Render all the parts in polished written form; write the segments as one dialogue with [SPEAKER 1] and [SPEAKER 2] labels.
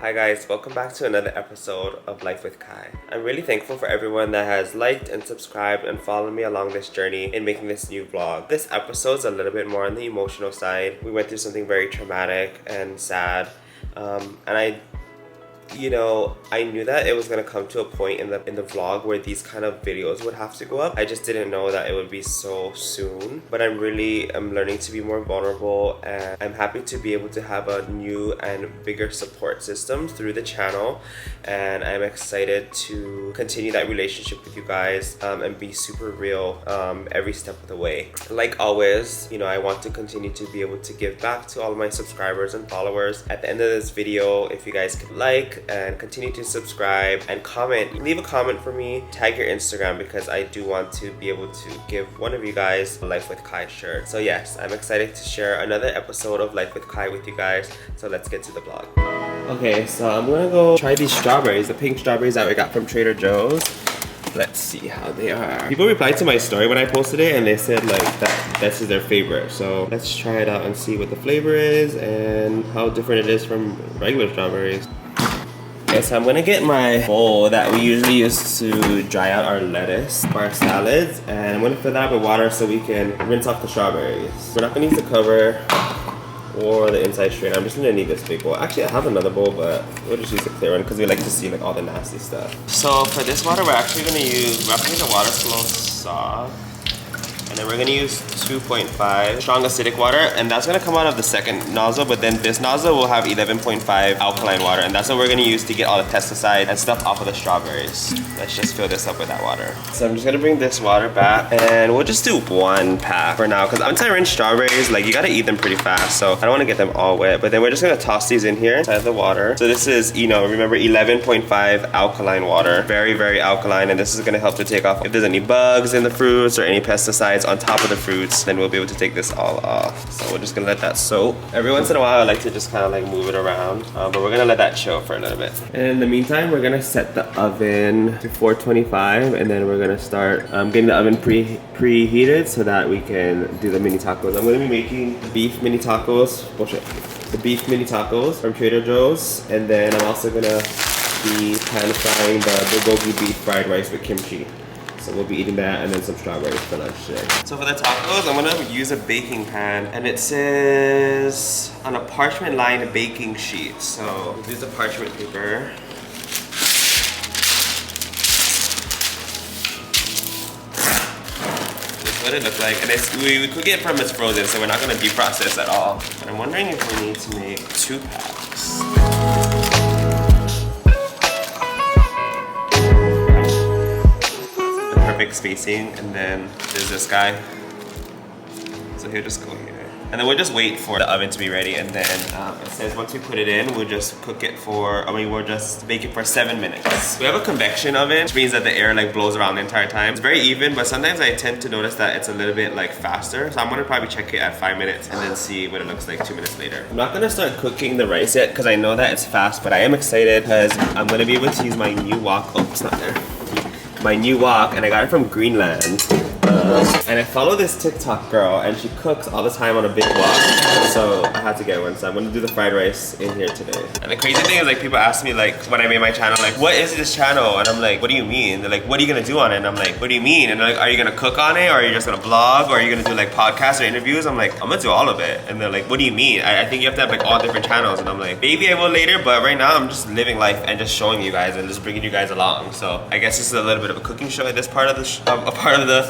[SPEAKER 1] Hi guys, welcome back to another episode of Life with Kai. I'm really thankful for everyone that has liked and subscribed and followed me along this journey in making this new vlog. This episode's a little bit more on the emotional side. We went through something very traumatic and sad, and I knew that it was gonna come to a point in the vlog where these kind of videos would have to go up. I just didn't know that it would be so soon. But I'm learning to be more vulnerable, and I'm happy to be able to have a new and bigger support system through the channel. And I'm excited to continue that relationship with you guys and be super real every step of the way. Like always, I want to continue to be able to give back to all of my subscribers and followers. At the end of this video, if you guys could like and continue to subscribe and comment, leave a comment for me, tag your Instagram, because I do want to be able to give one of you guys a Life with Kai shirt. So yes, I'm excited to share another episode of Life with Kai with you guys. So let's get to the vlog. Okay, so I'm gonna go try these strawberries, the pink strawberries that we got from Trader Joe's. Let's see how they are. People replied to my story when I posted it and they said like that this is their favorite. So let's try it out and see what the flavor is and how different it is from regular strawberries. Okay, so I'm gonna get my bowl that we usually use to dry out our lettuce for our salads, and I'm gonna fill that up with water so we can rinse off the strawberries. We're not gonna use the cover or the inside strainer. I'm just gonna need this big bowl. Actually, I have another bowl, but we'll just use the clear one because we like to see like all the nasty stuff. So for this water, we're actually gonna use roughly the water flow soft. And then we're gonna use 2.5 strong acidic water, and that's gonna come out of the second nozzle, but then this nozzle will have 11.5 alkaline water, and that's what we're gonna use to get all the pesticides and stuff off of the strawberries. Let's just fill this up with that water. So I'm just gonna bring this water back, and we'll just do one pack for now, because once I rinse strawberries, like you gotta eat them pretty fast, so I don't wanna get them all wet, but then we're just gonna toss these in here inside the water. So this is, remember 11.5 alkaline water. Very, very alkaline, and this is gonna help to take off if there's any bugs in the fruits or any pesticides on top of the fruits, then we'll be able to take this all off. So we're just gonna let that soak. Every once in a while I like to just kind of like move it around, but we're gonna let that chill for a little bit. And in the meantime, we're gonna set the oven to 425, and then we're gonna start getting the oven preheated so that we can do the mini tacos. I'm gonna be making beef mini tacos, the beef mini tacos from Trader Joe's, and then I'm also gonna be pan frying the bulgogi beef fried rice with kimchi. So we'll be eating that and then some strawberries for lunch today. So for the tacos, I'm gonna use a baking pan, and it says on a parchment lined baking sheet. So we'll use the parchment paper. This is what it looks like, and we cook it from it's frozen, so we're not gonna deprocess at all. But I'm wondering if we need to make 2 packs. Perfect spacing, and then there's this guy, so he'll just go here, and then we'll just wait for the oven to be ready, and then it says once we put it in, we'll just cook it for, we'll just bake it for 7 minutes. We have a convection oven, which means that the air like blows around the entire time. It's very even, but sometimes I tend to notice that it's a little bit like faster, so I'm gonna probably check it at 5 minutes and then see what it looks like 2 minutes later. I'm not gonna start cooking the rice yet because I know that it's fast, but I am excited because I'm gonna be able to use my new wok. Oh, it's not there. My new wok, and I got it from Greenland. And I follow this TikTok girl, and she cooks all the time on a big wok, so I had to get one. So I'm gonna do the fried rice in here today. And the crazy thing is, like, people ask me, like, when I made my channel, like, what is this channel? And I'm like, what do you mean? They're like, what are you gonna do on it? And I'm like, what do you mean? And they're like, are you gonna cook on it, or are you just gonna vlog, or are you gonna do like podcasts or interviews? I'm like, I'm gonna do all of it. And they're like, what do you mean? I think you have to have like all different channels. And I'm like, maybe I will later, but right now I'm just living life and just showing you guys and just bringing you guys along. So I guess this is a little bit of a cooking show at this part of the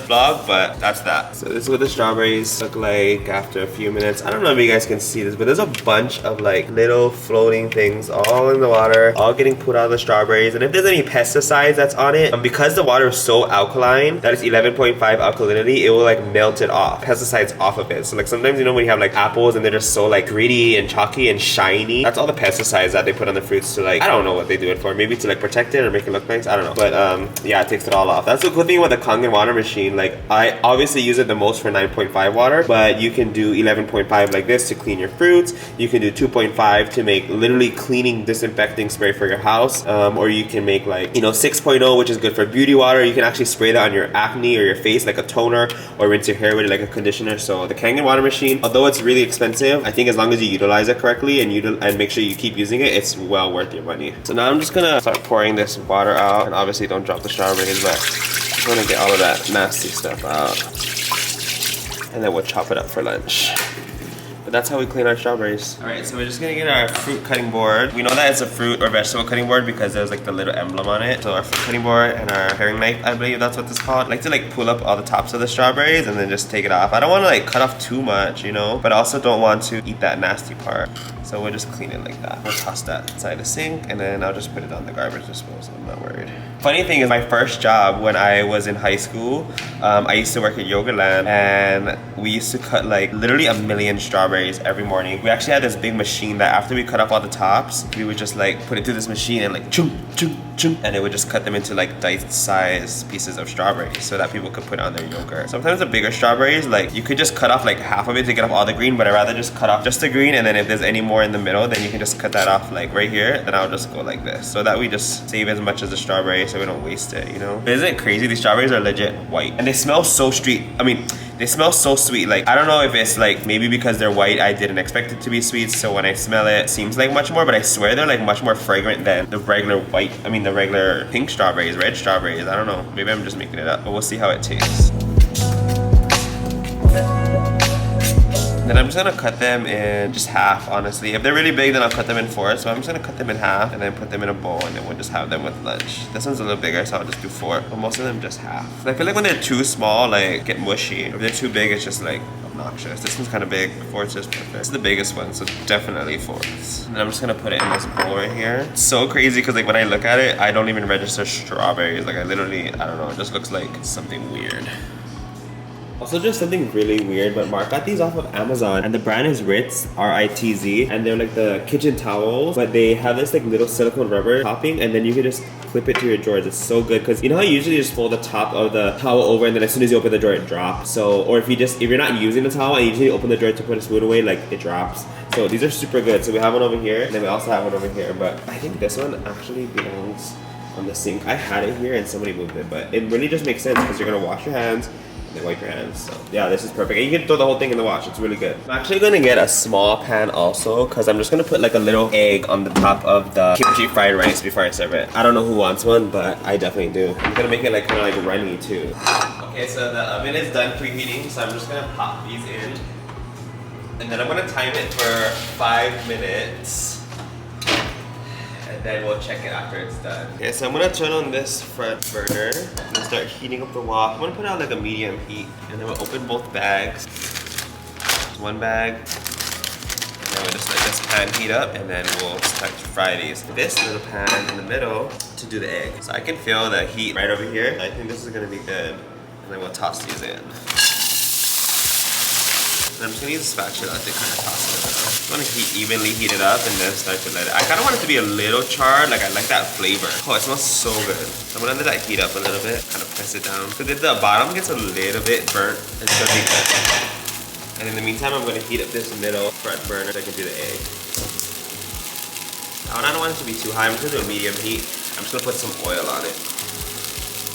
[SPEAKER 1] vlog, but that's that. So this is what the strawberries look like after a few minutes. I don't know if you guys can see this, but there's a bunch of like little floating things all in the water, all getting put out of the strawberries. And if there's any pesticides that's on it, because the water is so alkaline, that is 11.5 alkalinity, it will like melt it off, pesticides off of it. So like sometimes, when you have like apples and they're just so like gritty and chalky and shiny, that's all the pesticides that they put on the fruits to like, I don't know what they do it for, maybe to like protect it or make it look nice, I don't know. But yeah, it takes it all off. That's the cool thing with the Kangen water machine. Like I obviously use it the most for 9.5 water, but you can do 11.5 like this to clean your fruits. You can do 2.5 to make literally cleaning, disinfecting spray for your house. Or you can make like, you know, 6.0, which is good for beauty water. You can actually spray that on your acne or your face like a toner, or rinse your hair with it like a conditioner. So the Kangen water machine, although it's really expensive, I think as long as you utilize it correctly and make sure you keep using it, it's well worth your money. So now I'm just gonna start pouring this water out, and obviously don't drop the strawberries, but I'm gonna get all of that nasty stuff out, and then we'll chop it up for lunch. But that's how we clean our strawberries. All right, so we're just gonna get our fruit cutting board. We know that it's a fruit or vegetable cutting board because there's like the little emblem on it. So our fruit cutting board and our paring knife, I believe that's what it's called. I like to like pull up all the tops of the strawberries and then just take it off. I don't wanna like cut off too much, you know, but I also don't want to eat that nasty part. So we'll just clean it like that. We'll toss that inside the sink, and then I'll just put it on the garbage disposal. I'm not worried. Funny thing is, my first job when I was in high school, I used to work at Yogaland, and we used to cut like literally 1 million strawberries every morning. We actually had this big machine that after we cut off all the tops, we would just like put it through this machine and like chung, chung, chung, and it would just cut them into like diced size pieces of strawberries so that people could put on their yogurt. Sometimes the bigger strawberries, like you could just cut off like half of it to get off all the green, but I'd rather just cut off just the green, and then if there's any more in the middle, then you can just cut that off like right here. Then I'll just go like this, so that we just save as much as the strawberry so we don't waste it, you know? But isn't it crazy? These strawberries are legit white, and they smell so sweet. I mean, they smell so sweet. Like, I don't know if it's like maybe because they're white, I didn't expect it to be sweet, so when I smell it, it seems like much more, but I swear they're like much more fragrant than the regular white, the regular pink strawberries, red strawberries. I don't know, maybe I'm just making it up, but we'll see how it tastes. Then I'm just gonna cut them in just half, honestly. If they're really big, then I'll cut them in 4. So I'm just gonna cut them in half and then put them in a bowl, and then we'll just have them with lunch. This one's a little bigger, so I'll just do 4. But most of them just half. I feel like when they're too small, like, get mushy. If they're too big, it's just like obnoxious. This one's kind of big. 4 is just perfect. This is the biggest one, so definitely 4. And then I'm just gonna put it in this bowl right here. It's so crazy because like when I look at it, I don't even register strawberries. Like I literally, I don't know, it just looks like something weird. Also just something really weird, but Mark got these off of Amazon, and the brand is Ritz, R-I-T-Z, and they're like the kitchen towels, but they have this like little silicone rubber topping, and then you can just clip it to your drawers. It's so good because you know how you usually just fold the top of the towel over, and then as soon as you open the drawer it drops. So, or if you're not using the towel and you usually open the drawer to put a spoon away, like it drops. So these are super good. So we have one over here, and then we also have one over here, but I think this one actually belongs on the sink. I had it here and somebody moved it, but it really just makes sense because you're gonna wash your hands, they wipe your hands. So yeah, this is perfect, and you can throw the whole thing in the wash. It's really good. I'm actually gonna get a small pan also because I'm just gonna put like a little egg on the top of the kimchi fried rice before I serve it. I don't know who wants one, but I definitely do. I'm gonna make it like kind of like runny too. Okay, so the oven is done preheating, so I'm just gonna pop these in, and then I'm gonna time it for 5 minutes. Then we'll check it after it's done. Okay, so I'm gonna turn on this front burner and start heating up the wok. I'm gonna put out like a medium heat, and then we'll open both bags. One bag, and then we'll just let this pan heat up, and then we'll start to fry these. This little pan in the middle to do the egg. So I can feel the heat right over here. I think this is gonna be good. And then we'll toss these in. And I'm just gonna use a spatula to kind of toss it around. I want to evenly heat it up and then start to let it. I kind of want it to be a little charred, like I like that flavor. Oh, it smells so good. So I'm gonna let that heat up a little bit, kind of press it down. Because if the bottom gets a little bit burnt, it's gonna be good. And in the meantime, I'm gonna heat up this middle front burner so I can do the egg. Now, I don't want it to be too high. I'm just gonna do a medium heat. I'm just gonna put some oil on it.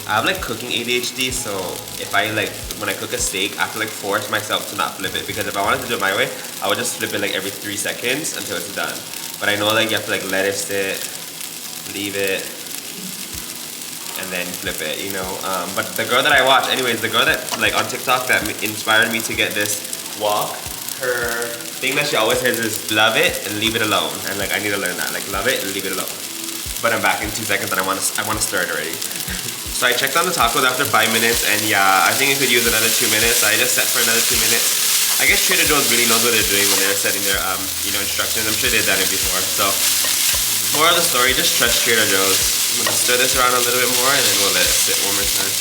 [SPEAKER 1] I have like cooking ADHD, so if I like, when I cook a steak, I have to like force myself to not flip it, because if I wanted to do it my way, I would just flip it like every 3 seconds until it's done. But I know like you have to like let it sit, leave it, and then flip it, you know. But the girl that I watch, anyways, the girl that like on TikTok that inspired me to get this wok, her thing that she always says is love it and leave it alone. And like I need to learn that, like love it and leave it alone. But I'm back in 2 seconds and I want to stir it already. So I checked on the tacos after 5 minutes, and yeah, I think it could use another 2 minutes. I just set for another 2 minutes. I guess Trader Joe's really knows what they're doing when they're setting their instructions. I'm sure they've done it before. So moral of the story, just trust Trader Joe's. I'm gonna stir this around a little bit more, and then we'll let it sit one more time.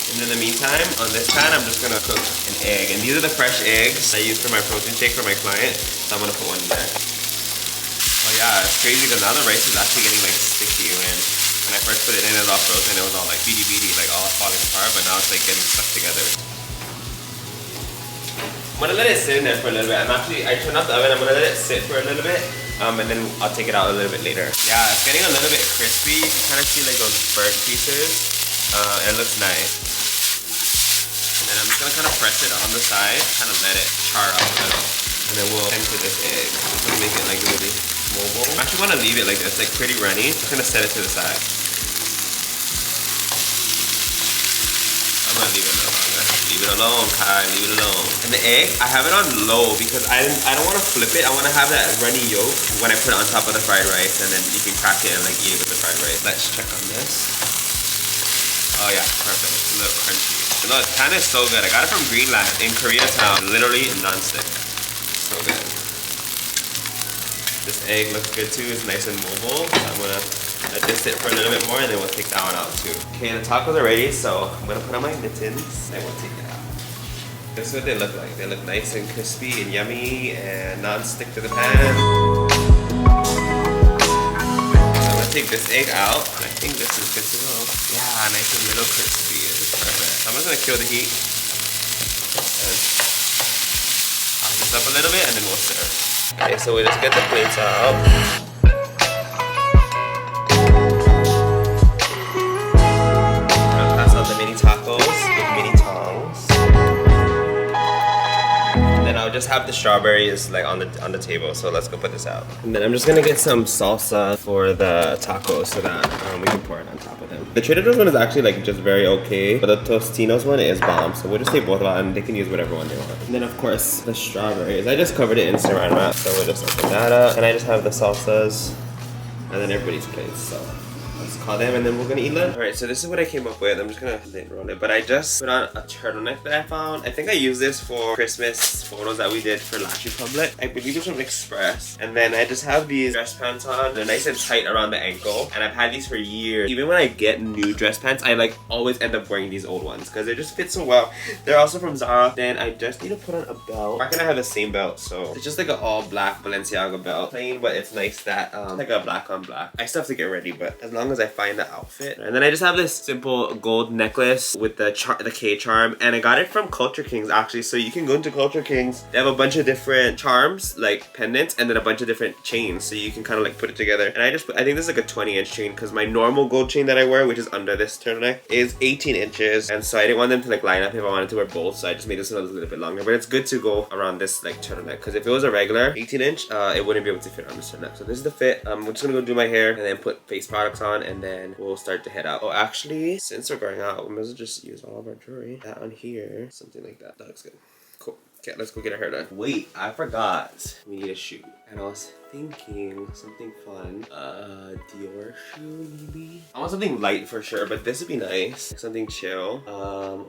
[SPEAKER 1] And in the meantime, on this pan, I'm just gonna cook an egg. And these are the fresh eggs I use for my protein shake for my client. So I'm gonna put one in there. Oh yeah, it's crazy because now the rice is actually getting like sticky when I When I first put it in, it was all frozen. It was all like beady, like all falling apart. But now it's like getting stuck together. I'm gonna let it sit in there for a little bit. I turned off the oven. I'm gonna let it sit for a little bit. And then I'll take it out a little bit later. Yeah, it's getting a little bit crispy. You can kind of see like those burnt pieces. It looks nice. And then I'm just gonna kind of press it on the side, kind of let it char up a little. And then we'll tend to this egg. I'm gonna make it like really mobile. I actually wanna leave it like this, like pretty runny. I'm gonna set it to the side. I'm gonna leave it a little longer. Leave it alone, Kai, leave it alone. And the egg, I have it on low because I don't want to flip it. I want to have that runny yolk when I put it on top of the fried rice, and then you can crack it and like eat it with the fried rice. Let's check on this. Oh yeah, perfect. It's a little crunchy. You know, the pan is so good. I got it from Greenland in Koreatown. Literally non-stick. So good. This egg looks good too. It's nice and mobile. So I'm gonna let this sit for a little bit more, and then we'll take that one out too. Okay, the tacos are ready, so I'm gonna put on my mittens and we'll take it out. This is what they look like. They look nice and crispy and yummy and non-stick to the pan. So I'm gonna take this egg out. I think this is good to go. Yeah, nice and little crispy. This is perfect. I'm just gonna kill the heat. And hot this up a little bit, and then we'll serve. Okay, so we just get the plates out. Tacos with mini tongs. And then I'll just have the strawberries like on the table. So let's go put this out. And then I'm just gonna get some salsa for the tacos so that we can pour it on top of them. The Trader Joe's one is actually like just very okay, but the Tostino's one is bomb. So we'll just take both out and they can use whatever one they want. And then of course the strawberries. I just covered it in saran wrap, so we'll just open that up. And I just have the salsas and then everybody's plates. So let's call them and then we're gonna eat lunch. Alright, so this is what I came up with. I'm just gonna lid roll it. But I just put on a turtleneck that I found. I think I used this for Christmas photos that we did for Lash Republic. I believe it's from Express. And then I just have these dress pants on. They're nice and tight around the ankle. And I've had these for years. Even when I get new dress pants, I like always end up wearing these old ones because they just fit so well. They're also from Zara. Then I just need to put on a belt. Why can't I have the same belt? So it's just like an all black Balenciaga belt. Plain, but it's nice that like a black on black. I still have to get ready, but as long as I find the outfit. And then I just have this simple gold necklace with the K charm, and I got it from Culture Kings actually. So you can go into Culture Kings. They have a bunch of different charms, like pendants, and then a bunch of different chains, so you can kind of like put it together. And I think this is like a 20-inch chain because my normal gold chain that I wear, which is under this turtleneck, is 18 inches, and so I didn't want them to like line up if I wanted to wear both, so I just made this one a little bit longer. But it's good to go around this like turtleneck because if it was a regular 18-inch, it wouldn't be able to fit on this turtleneck. So this is the fit. I'm just gonna go do my hair and then put face products on, and then we'll start to head out. Oh, actually, since we're going out, we might as well just use all of our jewelry. That on here, something like that. That looks good. Cool. Okay, let's go get our hair done. Wait, I forgot. We need a shoe. And I was thinking something fun. Dior shoe maybe? I want something light for sure, but this would be nice. Something chill.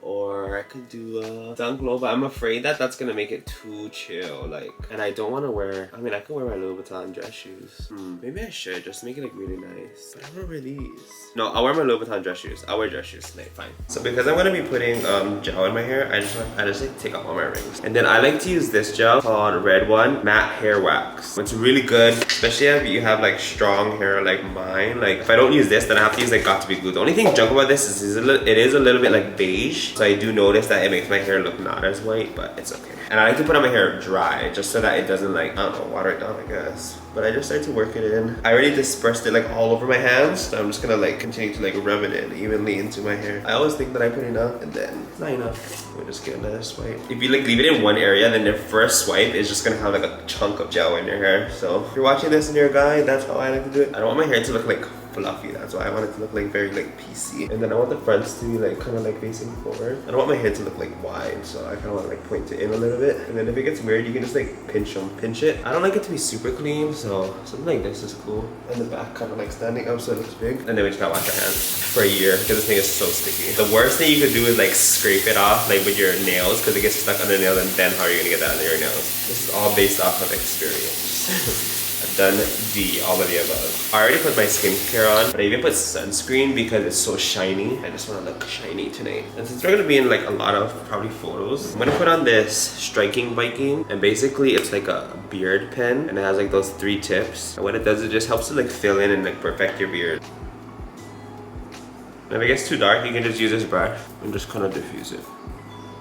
[SPEAKER 1] Or I could do a Dunk Low, but I'm afraid that that's gonna make it too chill. Like, and I don't want to wear, I mean, I could wear my Louis Vuitton dress shoes. Maybe I should just make it like really nice. But I want to wear these. No, I'll wear my Louis Vuitton dress shoes. I'll wear dress shoes tonight, fine. So because I'm gonna be putting gel in my hair, I just like take out all my rings. And then I like to use this gel called Red One Matte Hair Wax. It's really good, especially if you have like strong hair like mine. Like if I don't use this, then I have to use like Got To Be Glue. The only thing junk about this is it is a little bit like beige. So I do notice that it makes my hair look not as white, but it's okay. And I like to put on my hair dry just so that it doesn't like, I don't know, water it down I guess. But I just started to work it in. I already dispersed it like all over my hands. So I'm just gonna like continue to like rub it in evenly into my hair. I always think that I put enough and then it's not enough. We'll just get another swipe. If you like leave it in one area, then the first swipe is just gonna have like a chunk of gel in your hair. So if you're watching this and you're a guy, that's how I like to do it. I don't want my hair to look like fluffy. That's why I want it to look like very like PC. And then I want the fronts to be like kind of like facing forward. I don't want my head to look like wide, so I kind of want to like point it in a little bit. And then if it gets weird, you can just like pinch it. I don't like it to be super clean, so something like this is cool. And the back kind of like standing up so it looks big. And then we just gotta wash our hands for a year because this thing is so sticky. The worst thing you could do is like scrape it off like with your nails because it gets stuck under the nails, and then how are you gonna get that under your nails? This is all based off of experience. I've done all of the above. I already put my skincare on, but I even put sunscreen because it's so shiny. I just want to look shiny tonight. And since we're gonna be in like a lot of probably photos, I'm gonna put on this Striking Viking, and basically it's like a beard pen, and it has like those 3 tips. And what it does, it just helps to like fill in and like perfect your beard. If it gets too dark, you can just use this brush and just kind of diffuse it.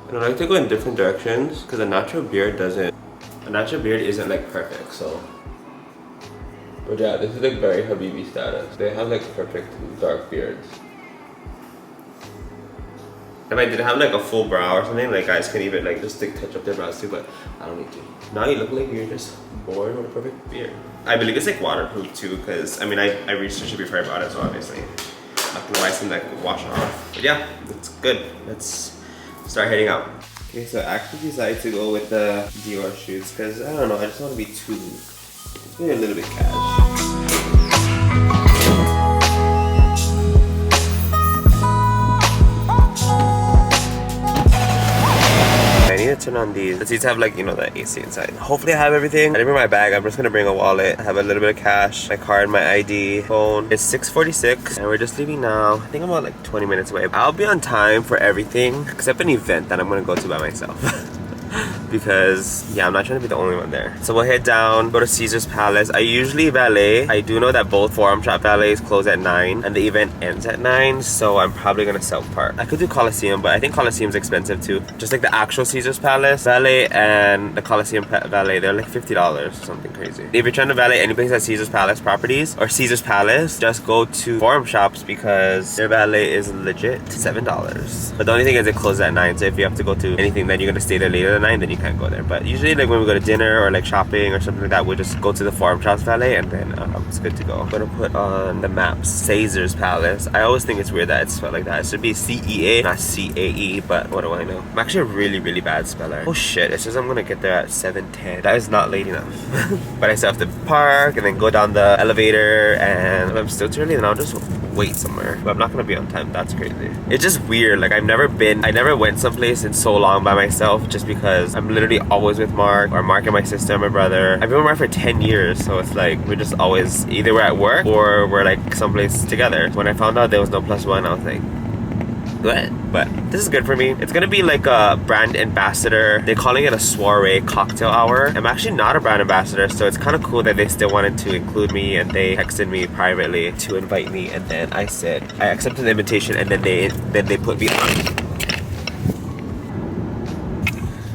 [SPEAKER 1] And I like to go in different directions because a natural beard isn't like perfect, so. But yeah, this is like very Habibi status. They have like perfect dark beards. If I didn't have like a full brow or something, like guys can even like just like touch up their brows too, but I don't need to. Now you look like you're just born with a perfect beard. I believe it's like waterproof too, because I mean I researched it before I bought it, so obviously otherwise I can like wash it off. But yeah, it's good. Let's start heading out. Okay, so I actually decided to go with the Dior shoes because I don't know, I just want to be too, maybe a little bit cash. I need to turn on these. The seats have like, you know, the AC inside. Hopefully I have everything. I didn't bring my bag. I'm just gonna bring a wallet. I have a little bit of cash, my card, my ID, phone. It's 6:46 and we're just leaving now. I think I'm about like 20 minutes away. I'll be on time for everything except an event that I'm gonna go to by myself. Because yeah, I'm not trying to be the only one there. So we'll head down, go to Caesar's Palace. I usually valet. I do know that both Forum Shop valets close at 9 and the event ends at 9, so I'm probably gonna self-park. I could do Coliseum, but I think Coliseum's expensive too. Just like the actual Caesar's Palace valet and the Coliseum valet, they're like $50 or something crazy. If you're trying to valet any place at Caesar's Palace properties or Caesar's Palace, just go to Forum Shops because their valet is legit $7. But the only thing is it closes at 9, so if you have to go to anything then you're gonna stay there later than 9, then you can't go there. But usually like when we go to dinner or like shopping or something like that, we'll just go to the Forum Shops valet and then it's good to go. I'm gonna put on the maps Caesar's Palace. I always think it's weird that it's spelled like that. It should be CEA, not CAE, but what do I know? I'm actually a really bad speller. Oh shit, it says I'm gonna get there at 7:10. That is not late enough. But I still have to park and then go down the elevator, and if I'm still too early then I'll just wait somewhere. But I'm not gonna be on time. That's crazy. It's just weird. Like I never went someplace in so long by myself just because I'm literally always with Mark, or Mark and my sister and my brother. I've been with Mark for 10 years, so it's like we're just always either we're at work or we're like someplace together. When I found out there was no +1, I was like, what? But this is good for me. It's gonna be like a brand ambassador. They're calling it a soiree cocktail hour. I'm actually not a brand ambassador, so it's kind of cool that they still wanted to include me, and they texted me privately to invite me, and then I said I accepted the invitation, and then they put me on.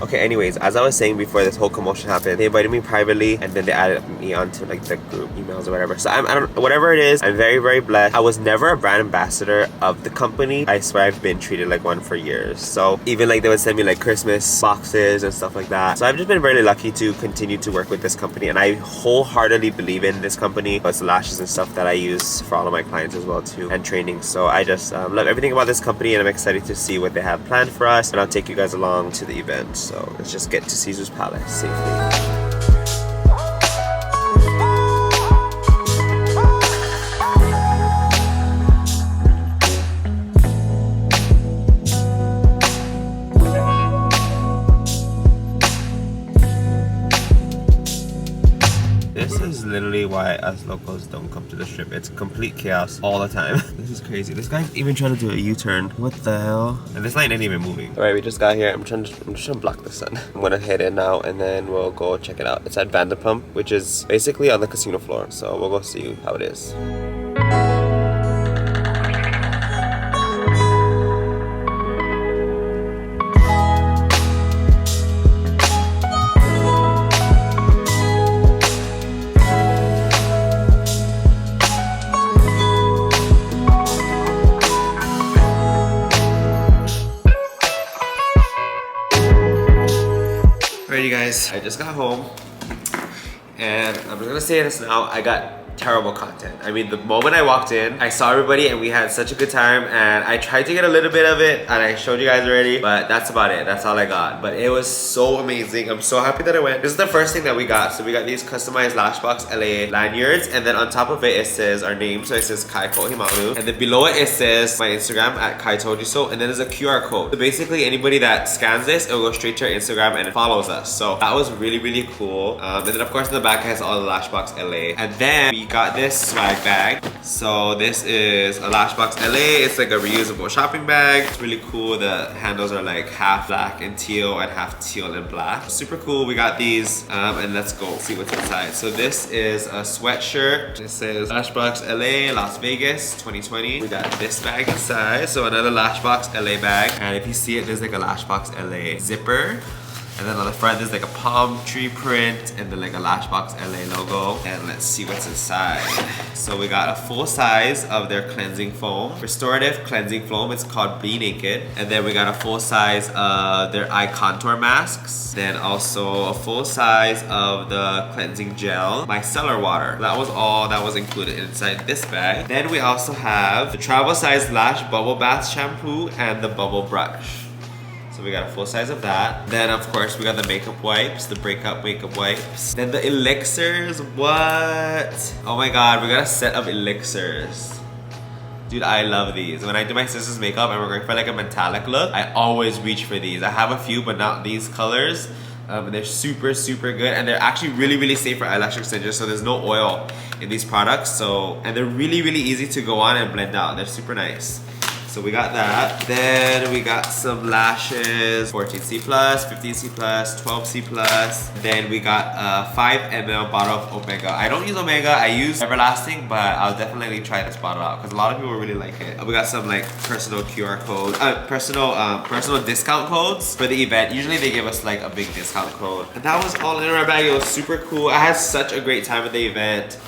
[SPEAKER 1] Okay, anyways, as I was saying before this whole commotion happened, they invited me privately and then they added me onto like the group emails or whatever. So I don't, whatever it is, I'm very blessed. I was never a brand ambassador of the company. I swear I've been treated like one for years. So even like they would send me like Christmas boxes and stuff like that. So I've just been really lucky to continue to work with this company, and I wholeheartedly believe in this company. It's the lashes and stuff that I use for all of my clients as well too, and training. So I just love everything about this company, and I'm excited to see what they have planned for us, and I'll take you guys along to the event. So let's just get to Caesar's Palace safely. Literally why us locals don't come to the strip. It's complete chaos all the time. This is crazy. This guy's even trying to do a U-turn. What the hell? And this line ain't even moving. Alright, we just got here. I'm just trying to block the sun. I'm gonna head in now and then we'll go check it out. It's at Vanderpump, which is basically on the casino floor. So we'll go see how it is. Alright, you guys, I just got home and I'm just gonna say this now, I got terrible content. I mean, the moment I walked in, I saw everybody and we had such a good time, and I tried to get a little bit of it and I showed you guys already, but that's about it. That's all I got. But it was so amazing. I'm so happy that I went. This is the first thing that we got. So we got these customized Lashbox LA lanyards, and then on top of it, it says our name. So it says Kai Kohimanu, and then below it, it says my Instagram at Kai Told You So, and then there's a QR code. So basically anybody that scans this, it'll go straight to our Instagram and it follows us. So that was really cool. And then of course in the back has all the Lashbox LA. And then we got this swag bag. So this is a Lashbox LA. It's like a reusable shopping bag. It's really cool. The handles are like half black and teal and half teal and black. Super cool. We got these and let's go see what's inside. So this is a sweatshirt. It says Lashbox LA, Las Vegas 2020. We got this bag inside. So another Lashbox LA bag. And if you see it, there's like a Lashbox LA zipper. And then on the front, there's like a palm tree print and then like a Lashbox LA logo. And let's see what's inside. So we got a full size of their cleansing foam. Restorative cleansing foam. It's called Be Naked. And then we got a full size of their eye contour masks. Then also a full size of the cleansing gel, micellar water. That was all that was included inside this bag. Then we also have the travel size Lash bubble bath shampoo and the bubble brush. So we got a full size of that. Then of course we got the makeup wipes, the breakup makeup wipes. Then the elixirs, what? Oh my god, we got a set of elixirs. Dude, I love these. When I do my sister's makeup and we're going for like a metallic look, I always reach for these. I have a few, but not these colors. They're super, super good. And they're actually really, really safe for eyelash extensions. So there's no oil in these products. And they're really, really easy to go on and blend out. They're super nice. So we got that. Then we got some lashes, 14C+, 15C+, 12C+. Then we got a 5 ml bottle of Omega. I don't use Omega, I use Everlasting, but I'll definitely try this bottle out because a lot of people really like it. We got some like personal QR codes, personal discount codes for the event. Usually they give us like a big discount code. And that was all in our bag. It was super cool. I had such a great time at the event.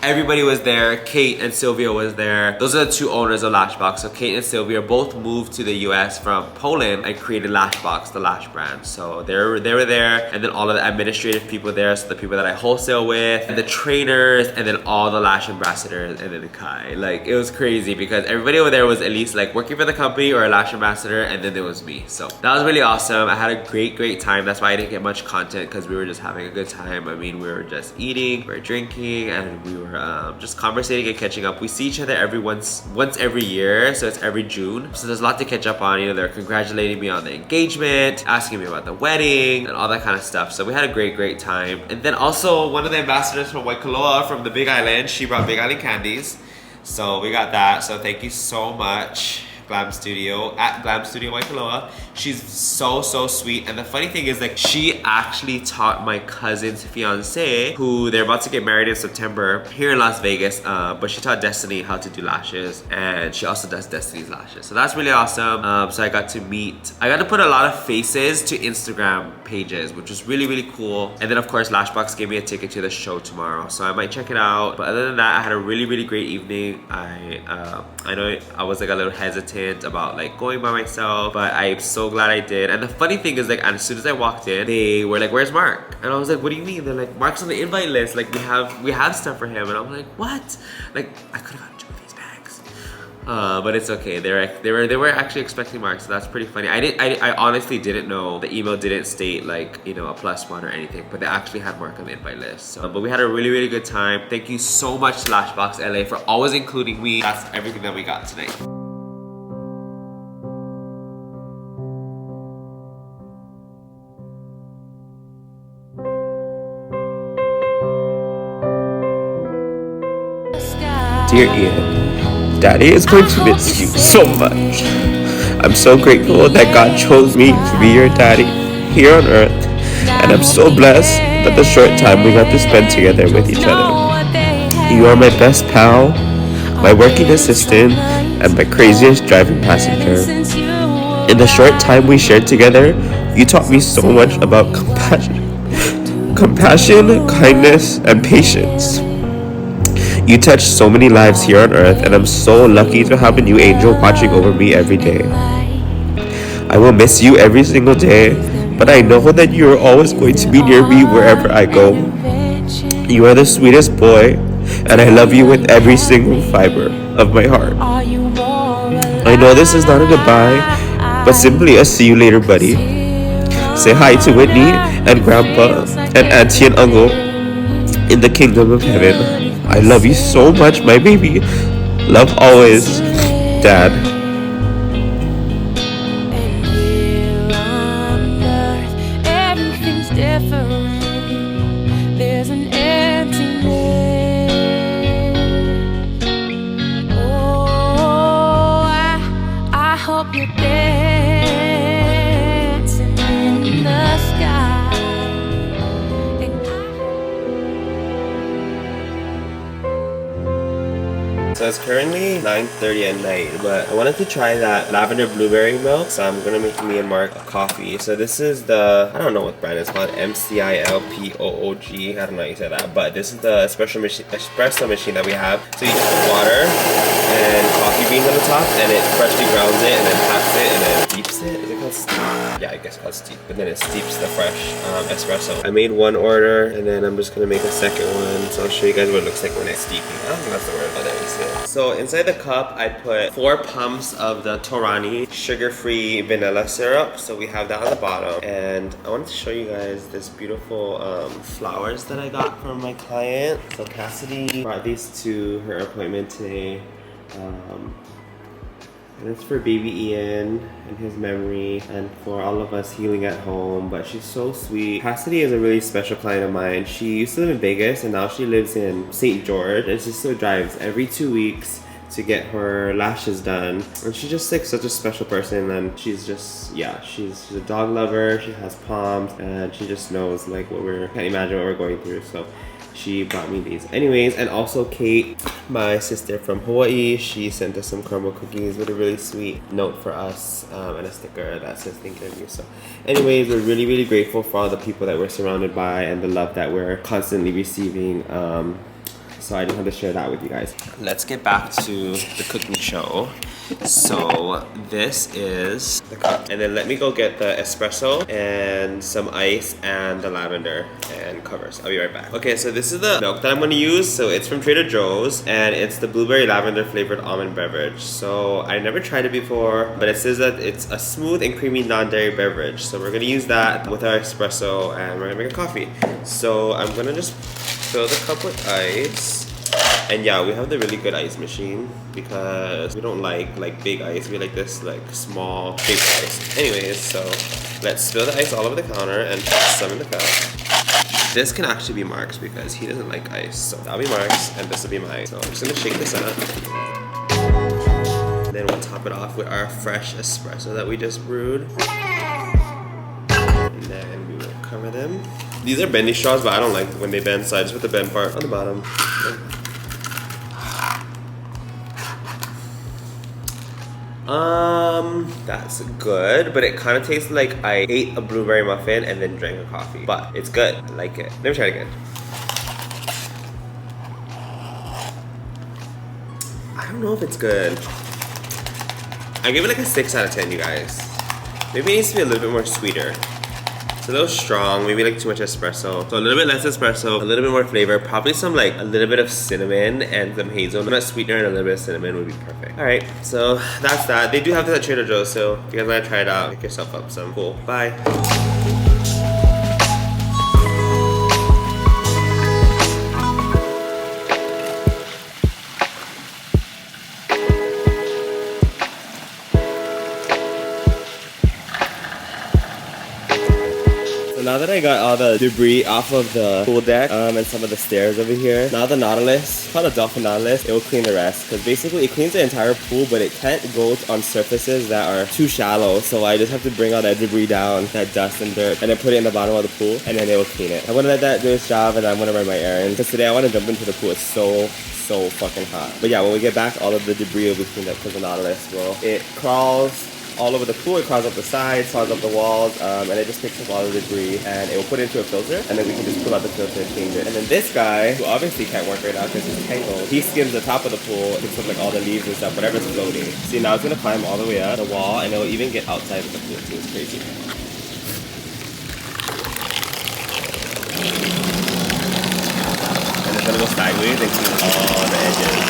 [SPEAKER 1] Everybody was there. Kate and Sylvia was there. Those are the two owners of Lashbox. So Kate and Sylvia both moved to the US from Poland and created Lashbox, the lash brand. So they were there, and then all of the administrative people there, so the people that I wholesale with, and the trainers, and then all the lash ambassadors, and then the Kai. Like, it was crazy because everybody over there was at least like working for the company or a lash ambassador, and then there was me. So that was really awesome. I had a great time. That's why I didn't get much content because we were just having a good time. I mean, we were just eating, we were drinking, and we were just conversating and catching up. We see each other once every year, so it's every June. So there's a lot to catch up on. You know, they're congratulating me on the engagement, asking me about the wedding, and all that kind of stuff. So we had a great time. And then also one of the ambassadors from Waikoloa, from the Big Island, she brought Big Island candies. So we got that. So thank you so much, Glam Studio, at Glam Studio Waikoloa. She's so sweet. And the funny thing is, like, she actually taught my cousin's fiance, who they're about to get married in September here in Las Vegas, but she taught Destiny how to do lashes, and she also does Destiny's lashes. So that's really awesome. So I got to put a lot of faces to Instagram pages, which was really cool. And then of course Lashbox gave me a ticket to the show tomorrow, so I might check it out. But other than that, I had a really great evening. I know I was like a little hesitant about like going by myself, but I'm so glad I did. And the funny thing is, like, as soon as I walked in, they were like, "Where's Mark?" And I was like, "What do you mean?" They're like, "Mark's on the invite list. Like, we have stuff for him." And I'm like, "What?" Like, I could have gotten 2 of these bags, but it's okay. They were actually expecting Mark, so that's pretty funny. I honestly didn't know. The email didn't state like, you know, a +1 or anything, but they actually had Mark on the invite list. So, but we had a really good time. Thank you so much, Lashbox LA, for always including me. That's everything that we got tonight.
[SPEAKER 2] Dear Ian, Daddy is going to miss you so much. I'm so grateful that God chose me to be your daddy here on earth, and I'm so blessed that the short time we got to spend together with each other. You are my best pal, my working assistant, and my craziest driving passenger. In the short time we shared together, you taught me so much about compassion, kindness, and patience. You touched so many lives here on earth, and I'm so lucky to have a new angel watching over me every day. I will miss you every single day, but I know that you are always going to be near me wherever I go. You are the sweetest boy, and I love you with every single fiber of my heart. I know this is not a goodbye, but simply a see you later, buddy. Say hi to Whitney and Grandpa and Auntie and Uncle in the kingdom of heaven. I love you so much, my baby. Love always, Dad.
[SPEAKER 3] Everything's different. There's an emptiness.
[SPEAKER 1] So it's currently 9:30 at night, but I wanted to try that lavender blueberry milk, so I'm gonna make me and Mark a coffee. So this is the, I don't know what brand it's called, MCILPOOG, I don't know how you say that, but this is the espresso machine that we have. So you just put water and coffee beans on the top, and it freshly grounds it, and then packs it, and then steeps it. Is it called steep? Yeah, I guess it's called steep, but then it steeps the fresh espresso. I made one order, and then I'm just gonna make a second one, so I'll show you guys what it looks like when it's steeping. I don't think that's the word, but there you see it. So inside the cup, I put 4 pumps of the Torani sugar-free vanilla syrup. So we have that on the bottom. And I wanted to show you guys this beautiful flowers that I got from my client. So Cassidy brought these to her appointment today. And it's for baby Ian and his memory and for all of us healing at home. But she's so sweet. Cassidy is a really special client of mine. She used to live in Vegas and now she lives in St. George, and she still drives every 2 weeks to get her lashes done. And she's just like such a special person, and she's just, yeah, she's a dog lover. She has Poms and she just knows like can't imagine what we're going through. So she brought me these anyways. And also Kate, my sister from Hawaii, she sent us some caramel cookies with a really sweet note for us and a sticker that says thank you. So anyways, we're really grateful for all the people that we're surrounded by and the love that we're constantly receiving. So I just wanted to share that with you guys. Let's get back to the cooking show. So this is the cup, and then let me go get the espresso and some ice and the lavender and covers. I'll be right back. Okay, so this is the milk that I'm going to use. So it's from Trader Joe's, and it's the blueberry lavender flavored almond beverage. So I never tried it before, but it says that it's a smooth and creamy non-dairy beverage. So we're going to use that with our espresso, and we're going to make a coffee. So I'm going to just fill the cup with ice. And yeah, we have the really good ice machine because we don't like big ice. We like this like small, big ice. Anyways, so let's spill the ice all over the counter and put some in the cup. This can actually be Mark's because he doesn't like ice. So that'll be Mark's and this will be mine. So I'm just gonna shake this up. And then we'll top it off with our fresh espresso that we just brewed. And then we will cover them. These are bendy straws, but I don't like when they bend, so I just put the bend part on the bottom. That's good, but it kind of tastes like I ate a blueberry muffin and then drank a coffee. But it's good. I like it. Let me try it again. I don't know if it's good. I give it like a 6 out of 10, you guys. Maybe it needs to be a little bit more sweeter. It's a little strong, maybe like too much espresso. So a little bit less espresso, a little bit more flavor, probably some like a little bit of cinnamon and some hazelnut sweetener and a little bit of cinnamon would be perfect. Alright, so that's that. They do have this at Trader Joe's, so if you guys want to try it out, pick yourself up some. Cool, bye. Now that I got all the debris off of the pool deck and some of the stairs over here, now the Nautilus, it's called a Dolphin Nautilus, it will clean the rest. Because basically it cleans the entire pool, but it can't go on surfaces that are too shallow. So I just have to bring all that debris down, that dust and dirt, and then put it in the bottom of the pool, and then it will clean it. I'm gonna let that do its job, and I'm gonna run my errands. Because today I want to jump into the pool. It's so fucking hot. But yeah, when we get back, all of the debris will be cleaned up because the Nautilus will. It crawls all over the pool, it crawls up the sides, crawls up the walls, and it just picks up all the debris, and it will put it into a filter, and then we can just pull out the filter and change it. And then this guy, who obviously can't work right now because he's tangled, he skims the top of the pool, picks up like all the leaves and stuff, whatever's floating. See, now it's gonna climb all the way up the wall, and it will even get outside of the pool too. It's crazy. And it's gonna go sideways and clean all the edges.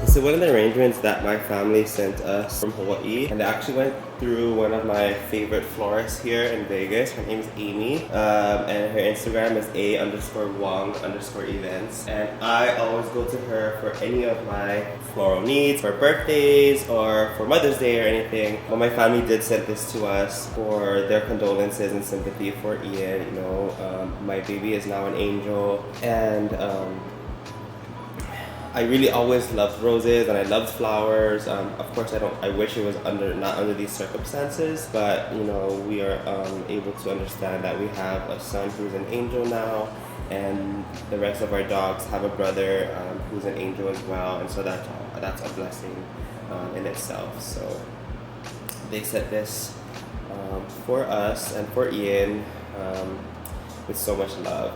[SPEAKER 1] So one of the arrangements that my family sent us from Hawaii, and they actually went through one of my favorite florists here in Vegas. Her name is Amy, and her Instagram is a_wong_events. And I always go to her for any of my floral needs, for birthdays or for Mother's Day or anything. But my family did send this to us for their condolences and sympathy for Ian. You know, my baby is now an angel, and I really always loved roses and I loved flowers. Of course, I wish it was not under these circumstances, but you know, we are able to understand that we have a son who's an angel now, and the rest of our dogs have a brother who's an angel as well, and so that's a blessing in itself. So they said this for us and for Ian with so much love.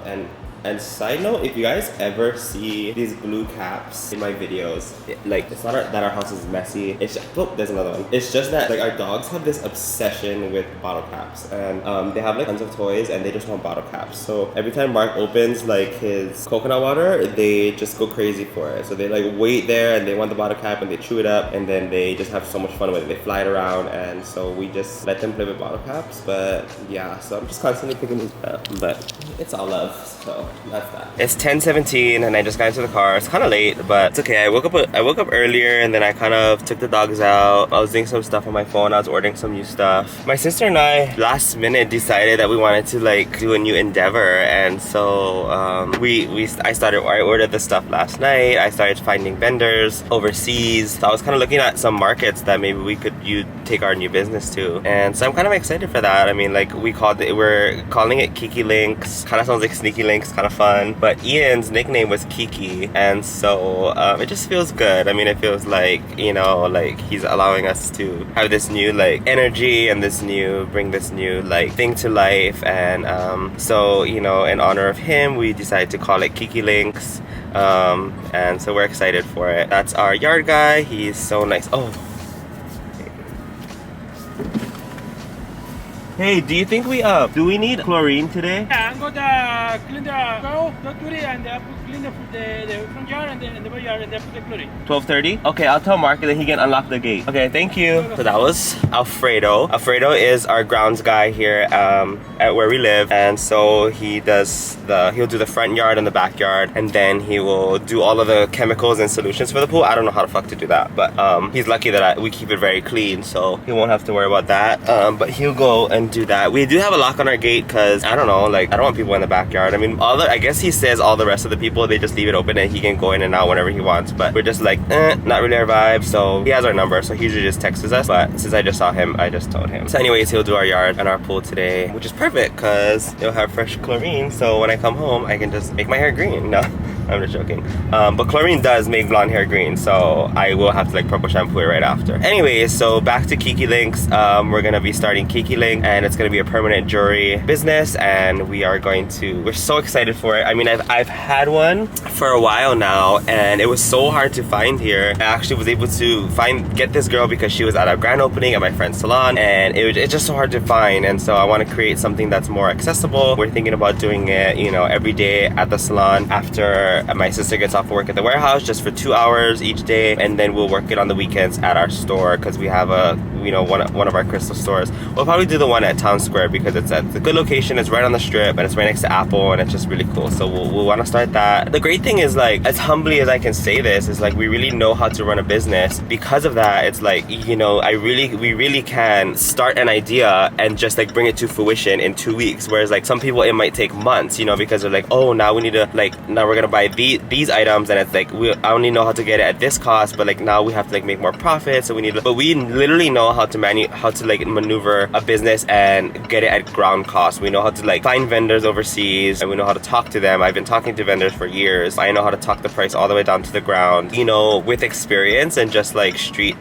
[SPEAKER 1] And side note, if you guys ever see these blue caps in my videos, it's not that our house is messy. It's just, oh, there's another one. It's just that like our dogs have this obsession with bottle caps, and they have like tons of toys, and they just want bottle caps. So every time Mark opens like his coconut water, they just go crazy for it. So they like wait there and they want the bottle cap and they chew it up, and then they just have so much fun with it. They fly it around, and so we just let them play with bottle caps. But yeah, so I'm just constantly picking these up, but it's all love. So that's that. It's 10:17 and I just got into the car. It's kind of late, but it's okay. I woke up earlier, and then I kind of took the dogs out. I was doing some stuff on my phone. I was ordering some new stuff. My sister and I last minute decided that we wanted to like do a new endeavor, and so I ordered the stuff last night. I started finding vendors overseas. So I was kind of looking at some markets that maybe we could take our new business to, and so I'm kind of excited for that. I mean, like we're calling it Kiki Links. Kind of sounds like Sneaky Links, kind of fun. But Ian's nickname was Kiki, and so it just feels good. I mean, it feels like, you know, like he's allowing us to have this new like energy and bring this new like thing to life, and so, you know, in honor of him, we decided to call it Kiki Links, and so we're excited for it. That's our yard guy. He's so nice. Oh. Hey, do you think do we need chlorine today?
[SPEAKER 3] Yeah, I'm going to clean the cow, the chlorine, and clean the front yard and the back yard, and put the chlorine.
[SPEAKER 1] 12:30? Okay, I'll tell Mark and then he can unlock the gate. Okay, thank you. So that was Alfredo. Alfredo is our grounds guy here at where we live, and so he'll do the front yard and the backyard, and then he will do all of the chemicals and solutions for the pool. I don't know how the fuck to do that, but he's lucky that we keep it very clean, so he won't have to worry about that. But he'll go and do that. We do have a lock on our gate because I don't know, like I don't want people in the backyard. I mean, I guess he says all the rest of the people, they just leave it open and he can go in and out whenever he wants, but we're just like not really our vibe. So he has our number, so he usually just texts us, but since I just saw him, I just told him. So anyways, he'll do our yard and our pool today, which is perfect because it'll have fresh chlorine, so when I come home I can just make my hair green. No, I'm just joking. But chlorine does make blonde hair green, so I will have to like purple shampoo it right after. Anyways, so back to Kiki Links. We're gonna be starting Kiki Link, and it's gonna be a permanent jewelry business, and we're so excited for it. I mean, I've had one for a while now, and it was so hard to find here. I actually was able to get this girl because she was at a grand opening at my friend's salon, and it's just so hard to find, and so I want to create something that's more accessible. We're thinking about doing it, you know, every day at the salon after my sister gets off work at the warehouse, just for 2 hours each day, and then we'll work it on the weekends at our store because we have one of our crystal stores. We'll probably do the one at Town Square because it's at a good location. It's right on the strip and it's right next to Apple, and it's just really cool. So we'll want to start that. The great thing is, like, as humbly as I can say this, is like we really know how to run a business. Because of that, it's like, you know, we really can start an idea and just like bring it to fruition in 2 weeks. Whereas like some people, it might take months, you know, because they're like, oh, now we need to now we're gonna buy these items, and it's like I only know how to get it at this cost, but like now we have to like make more profit, so but we literally know how to like maneuver a business and get it at ground cost. We know how to like find vendors overseas, and we know how to talk to them. I've been talking to vendors for years. I know how to talk the price all the way down to the ground, you know, with experience and just like street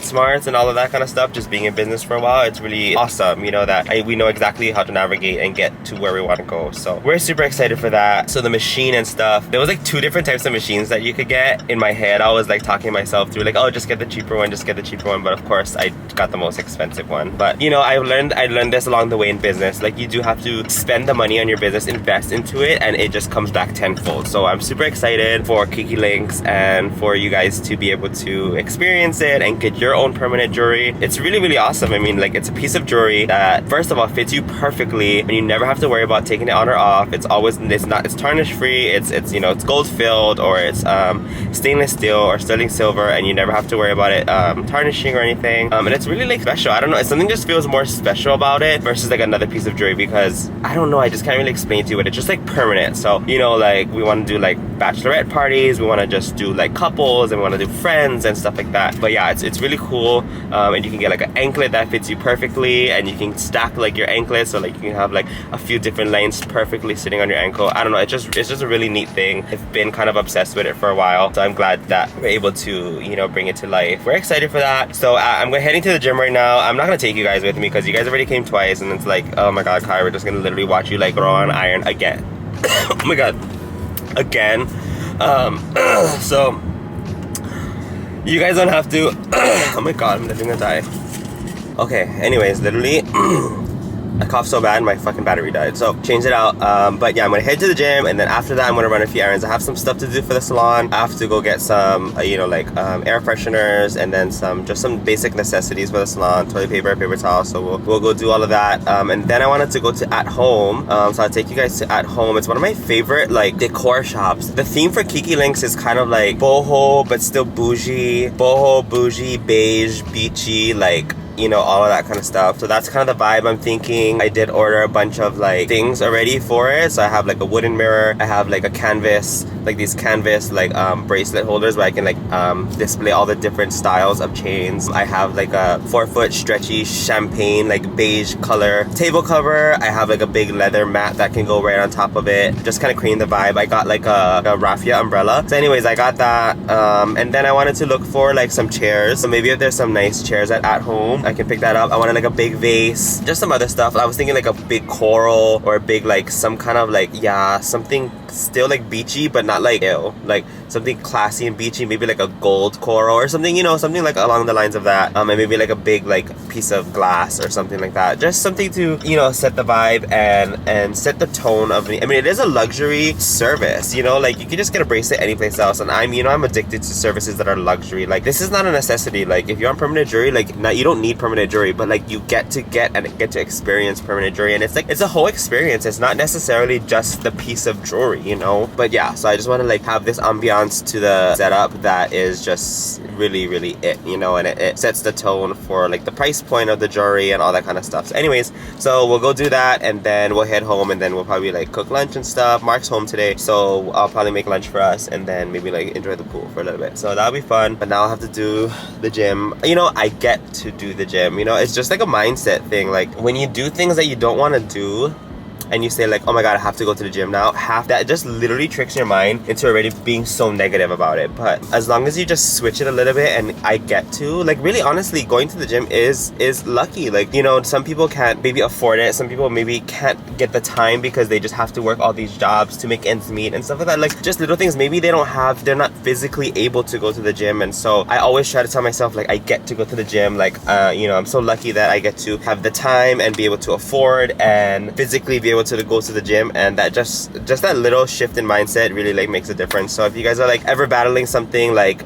[SPEAKER 1] smarts and all of that kind of stuff. Just being in business for a while, it's really awesome, you know, that we know exactly how to navigate and get to where we want to go. So we're super excited for that. So the machine and stuff, there was like 2 different types of machines that you could get. In my head, I was like talking myself through like, oh, just get the cheaper one, but of course I got the most expensive one. But you know, I learned this along the way in business. Like, you do have to spend the money on your business, invest into it, and it just comes back tenfold. So I'm super excited for Kiki Links and for you guys to be able to experience it and get your own permanent jewelry. It's really, really awesome. I mean, like, it's a piece of jewelry that first of all fits you perfectly, and you never have to worry about taking it on or off. It's tarnish free. It's you know, know, it's gold filled, or it's stainless steel or sterling silver, and you never have to worry about it tarnishing or anything. And it's really like special. I don't know, it's something just feels more special about it versus like another piece of jewelry, because I don't know, I just can't really explain to you, but it's just like permanent. So, you know, like we want to do like bachelorette parties, we want to just do like couples, and we want to do friends and stuff like that. But yeah, it's really cool. And you can get like an anklet that fits you perfectly, and you can stack like your anklet, so like you can have like a few different lengths perfectly sitting on your ankle. I don't know, it's just a really neat thing. I've been kind of obsessed with it for a while, so I'm glad that we're able to, you know, bring it to life. We're excited for that. So I'm heading to the gym right now. I'm not gonna take you guys with me because you guys already came twice, and it's like, oh my god, Kai, we're just gonna literally watch you like roll on iron again. Oh my god, again. So you guys don't have to. Oh my god, I'm literally gonna die. Okay, anyways, literally I coughed so bad my fucking battery died, so change it out. But yeah, I'm gonna head to the gym, and then after that I'm gonna run a few errands. I have some stuff to do for the salon. I have to go get some you know, like air fresheners, and then some basic necessities for the salon: toilet paper, paper towel. So we'll go do all of that, and then I wanted to go to At Home. So I'll take you guys to At Home. It's one of my favorite like decor shops. The theme for Kiki Links is kind of like boho but still bougie. Boho, bougie, beige, beachy, like, you know, all of that kind of stuff. So that's kind of the vibe I'm thinking. I did order a bunch of like things already for it. So I have like a wooden mirror, I have like a canvas, like these canvas like bracelet holders where I can like display all the different styles of chains. I have like a 4-foot stretchy champagne like beige color table cover. I have like a big leather mat that can go right on top of it, just kind of creating the vibe. I got like a raffia umbrella. So anyways, I got that, and then I wanted to look for like some chairs. So maybe if there's some nice chairs at home, I can pick that up. I wanted like a big vase, just some other stuff. I was thinking like a big coral, or a big like some kind of like, yeah, something still like beachy but not like ew, like something classy and beachy, maybe like a gold coral or something, you know, something like along the lines of that. And maybe like a big like piece of glass or something like that, just something to, you know, set the vibe and set the tone of the, I mean, it is a luxury service, you know, like you can just get a bracelet any place else, and I'm, you know, I'm addicted to services that are luxury. Like this is not a necessity. Like if you're on permanent jewelry, like not, you don't need permanent jewelry, but like you get to experience permanent jewelry, and it's like, it's a whole experience. It's not necessarily just the piece of jewelry, you know. But yeah, so I just want to like have this ambiance to the setup that is just really it, you know, and it sets the tone for like the price point of the jewelry and all that kind of stuff. So anyways, so we'll go do that, and then we'll head home, and then we'll probably like cook lunch and stuff. Mark's home today, so I'll probably make lunch for us, and then maybe like enjoy the pool for a little bit. So that'll be fun. But now I'll have to do the gym. You know, I get to do the gym, you know, it's just like a mindset thing. Like when you do things that you don't want to do, and you say like, oh my god, I have to go to the gym now, half that just literally tricks your mind into already being so negative about it. But as long as you just switch it a little bit, and I get to, like, really honestly, going to the gym is lucky. Like, you know, some people can't maybe afford it, some people maybe can't get the time because they just have to work all these jobs to make ends meet and stuff like that. Like just little things, maybe they're not physically able to go to the gym. And so I always try to tell myself like, I get to go to the gym. Like you know, I'm so lucky that I get to have the time and be able to afford and physically be able to go to the gym, and that just that little shift in mindset really like makes a difference. So if you guys are like ever battling something like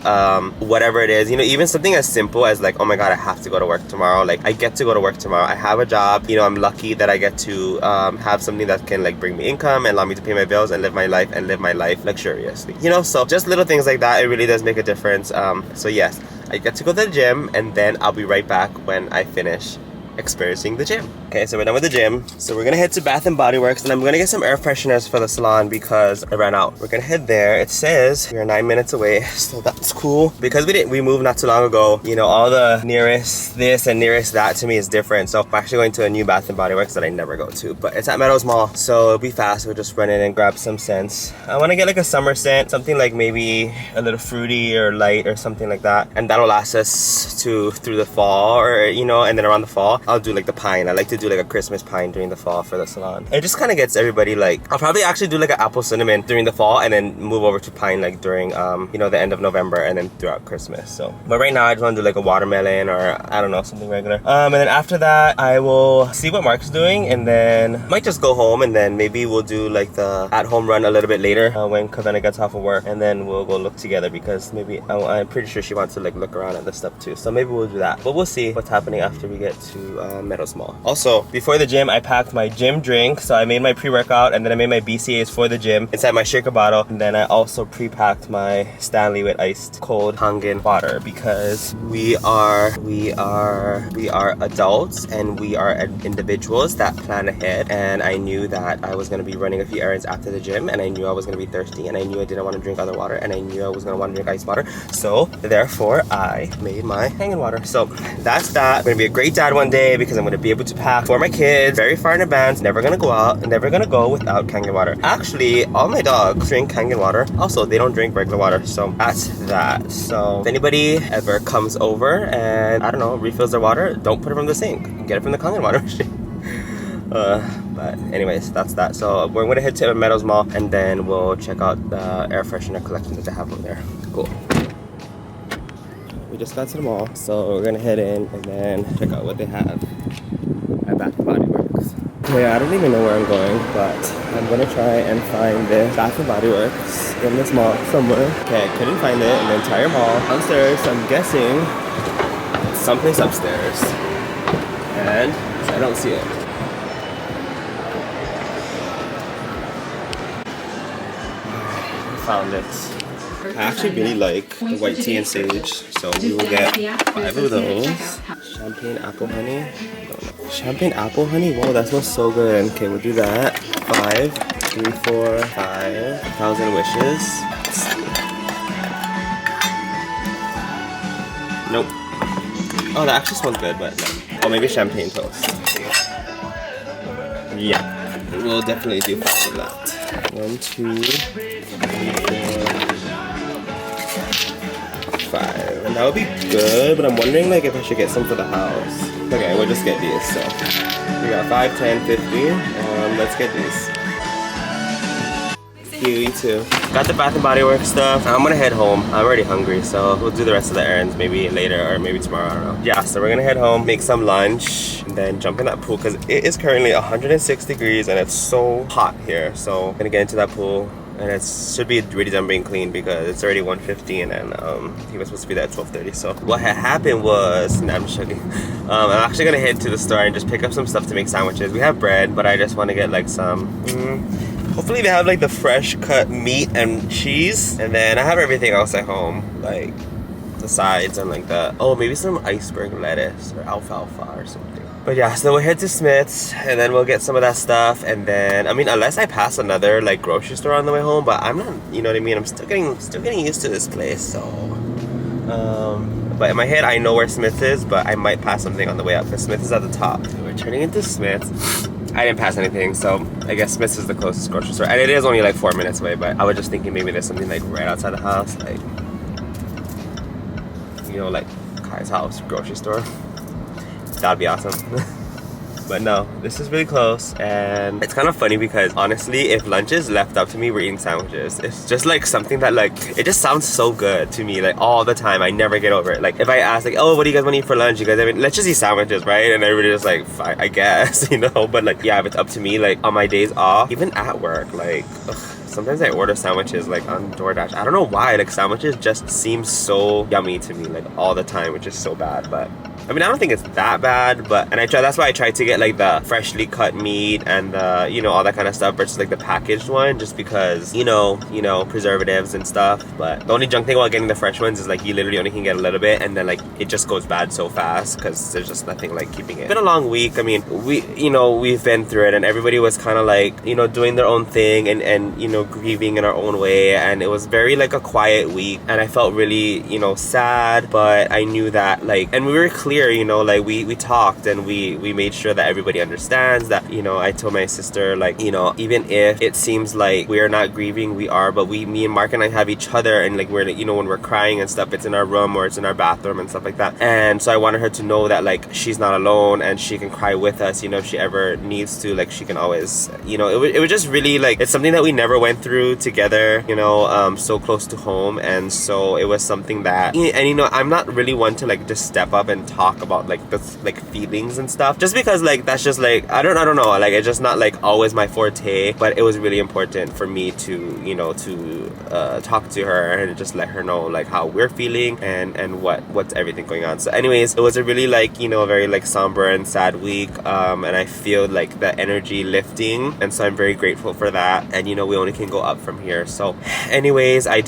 [SPEAKER 1] whatever it is, you know, even something as simple as like, oh my god, I have to go to work tomorrow, like I get to go to work tomorrow, I have a job, you know, I'm lucky that I get to have something that can like bring me income and allow me to pay my bills and live my life luxuriously, you know. So just little things like that, it really does make a difference. So yes, I get to go to the gym, and then I'll be right back when I finish experiencing the gym. Okay, so we're done with the gym. So we're gonna head to Bath and Body Works, and I'm gonna get some air fresheners for the salon because I ran out. We're gonna head there. It says we're 9 minutes away, so that's cool. Because we moved not too long ago, you know, all the nearest this and nearest that to me is different. So I'm actually going to a new Bath and Body Works that I never go to, but it's at Meadows Mall, so it'll be fast. We'll just run in and grab some scents. I want to get like a summer scent, something like maybe a little fruity or light or something like that, and that'll last us through the fall, or you know, and then around the fall I'll do like the pine. I like to do like a Christmas pine during the fall for the salon. It just kind of gets everybody like, I'll probably actually do like an apple cinnamon during the fall, and then move over to pine like during you know, the end of November, and then throughout Christmas. So but right now I just want to do like a watermelon, or I don't know, something regular. And then after that I will see what Mark's doing, and then might just go home, and then maybe we'll do like the at-home run a little bit later when Kavena gets off of work, and then we'll go look together, because maybe I'm pretty sure she wants to like look around at this stuff too, so maybe we'll do that. But we'll see what's happening after we get to to Meadows Mall. Also, before the gym, I packed my gym drink. So I made my pre-workout and then I made my BCAAs for the gym inside my shaker bottle. And then I also pre-packed my Stanley with iced cold Kangen water because we are adults and we are individuals that plan ahead. And I knew that I was gonna be running a few errands after the gym, and I knew I was gonna be thirsty, and I knew I didn't want to drink other water, and I knew I was gonna want to drink ice water. So therefore, I made my Kangen water. So that's that. I'm gonna be a great dad one day because I'm gonna be able to pack for my kids very far in advance. Never gonna go out, never gonna go without Kangen water. Actually, all my dogs drink Kangen water. Also, they don't drink regular water. So that's that. So if anybody ever comes over and I don't know, refills their water, don't put it from the sink. Get it from the Kangen water machine. But anyways, that's that. So we're gonna head to Meadows Mall and then we'll check out the air freshener collection that they have over there. Cool. We just got to the mall, so we're gonna head in and then check out what they have at Bath & Body Works. Okay, I don't even know where I'm going, but I'm gonna try and find this Bath & Body Works in this mall somewhere. Okay, I couldn't find it in the entire mall. Downstairs, so I'm guessing it's someplace upstairs. And I don't see it. Found it. I actually really like the white tea and sage, so we will get 5 of those. Champagne apple honey. Champagne apple honey? Whoa, that smells so good. Okay, we'll do that. 5, 3, 4, 5. 1,000 wishes. Nope. Oh, that actually smells good, but no. Oh, maybe champagne toast. Yeah, we'll definitely do 5 of that. 1, 2, 3, 4, 5. And that would be good, but I'm wondering like if I should get some for the house. Okay, we'll just get these. So we got 5, 10, 50. Let's get these. You too. Got the Bath & Body Works stuff. I'm gonna head home. I'm already hungry, so we'll do the rest of the errands maybe later or maybe tomorrow, I don't know. Yeah, so we're gonna head home, make some lunch, and then jump in that pool because it is currently 106 degrees and it's so hot here. So I'm gonna get into that pool and it should be really done being clean because it's already 1:15 and he was supposed to be there at 12:30. So what had happened was, nah, I'm just joking. I'm actually gonna head to the store and just pick up some stuff to make sandwiches. We have bread, but I just want to get like some hopefully they have like the fresh cut meat and cheese, and then I have everything else at home, like the sides and like the, oh, maybe some iceberg lettuce or alfalfa or something. But yeah, so we'll head to Smith's and then we'll get some of that stuff, and then I mean, unless I pass another like grocery store on the way home, but I'm not, you know what I mean, I'm still getting used to this place. So but in my head I know where Smith's is, but I might pass something on the way up because Smith's is at the top. So we're turning into Smith's. I didn't pass anything, so I guess Smith's is the closest grocery store. And it is only like 4 minutes away, but I was just thinking maybe there's something like right outside the house, like, you know, like Kai's house grocery store. That'd be awesome. But no, this is really close, and it's kind of funny because honestly, if lunch is left up to me, we're eating sandwiches. It's just like something that like, it just sounds so good to me, like all the time. I never get over it. Like if I ask like, oh, what do you guys want to eat for lunch? You guys, I mean, let's just eat sandwiches, right? And everybody's just like, fine, I guess, you know? But like, yeah, if it's up to me, like on my days off, even at work, like, ugh, sometimes I order sandwiches like on DoorDash. I don't know why, like sandwiches just seem so yummy to me like all the time, which is so bad. But I mean, I don't think it's that bad, but, and that's why I tried to get like the freshly cut meat and the, you know, all that kind of stuff versus like the packaged one, just because, you know, preservatives and stuff. But the only junk thing about getting the fresh ones is like you literally only can get a little bit, and then like it just goes bad so fast because there's just nothing like keeping it. It's been a long week. I mean, we've been through it, and everybody was kind of like, you know, doing their own thing and you know, grieving in our own way, and it was very like a quiet week, and I felt really, you know, sad, but I knew that like, and we were clear, you know, like we talked and we made sure that everybody understands that, you know, I told my sister like, you know, even if it seems like we're not grieving, we are, but me and Mark and I have each other, and like we're, you know, when we're crying and stuff, it's in our room or it's in our bathroom and stuff like that. And so I wanted her to know that like she's not alone and she can cry with us, you know, if she ever needs to, like she can always, you know, it was just really like, it's something that we never went through together, you know, so close to home. And so it was something that, and you know, I'm not really one to like just step up and talk talk about like this like feelings and stuff, just because like that's just like I don't know, like it's just not like always my forte, but it was really important for me to, you know, to talk to her and just let her know like how we're feeling and what's everything going on. So anyways, it was a really like, you know, very like somber and sad week, and I feel like the energy lifting, and so I'm very grateful for that. And you know, we only can go up from here. So anyways, I